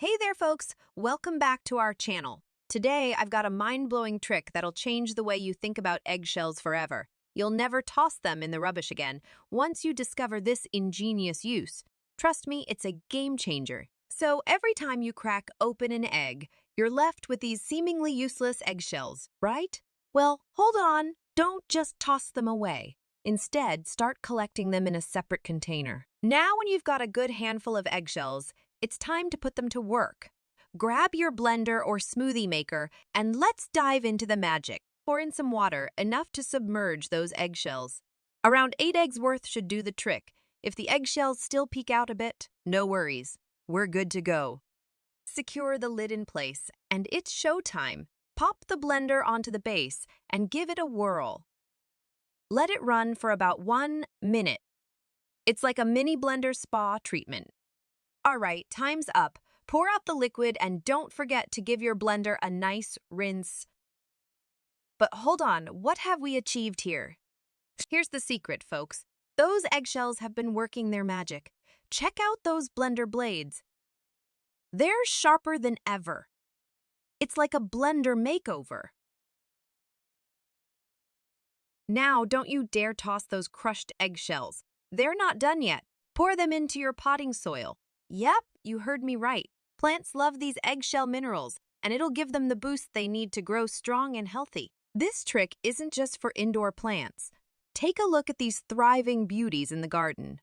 Hey there, folks! Welcome back to our channel. Today, I've got a mind-blowing trick that'll change the way you think about eggshells forever. You'll never toss them in the rubbish again once you discover this ingenious use. Trust me, it's a game changer. So every time you crack open an egg, you're left with these seemingly useless eggshells, right? Well, hold on. Don't just toss them away. Instead, start collecting them in a separate container. Now, when you've got a good handful of eggshells, it's time to put them to work. Grab your blender or smoothie maker and let's dive into the magic. Pour in some water, enough to submerge those eggshells. Around 8 eggs worth should do the trick. If the eggshells still peek out a bit, no worries. We're good to go. Secure the lid in place, and it's showtime. Pop the blender onto the base and give it a whirl. Let it run for about 1 minute. It's like a mini blender spa treatment. All right, time's up. Pour out the liquid and don't forget to give your blender a nice rinse. But hold on, what have we achieved here? Here's the secret, folks. Those eggshells have been working their magic. Check out those blender blades. They're sharper than ever. It's like a blender makeover. Now, don't you dare toss those crushed eggshells. They're not done yet. Pour them into your potting soil. Yep, you heard me right. Plants love these eggshell minerals, and it'll give them the boost they need to grow strong and healthy. This trick isn't just for indoor plants. Take a look at these thriving beauties in the garden.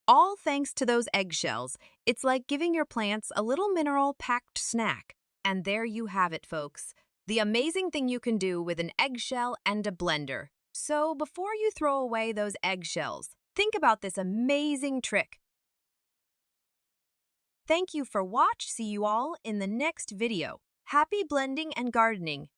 All thanks to those eggshells, it's like giving your plants a little mineral-packed snack. And there you have it, folks. The amazing thing you can do with an eggshell and a blender. So before you throw away those eggshells, think about this amazing trick. Thank you for watching. See you all in the next video. Happy blending and gardening.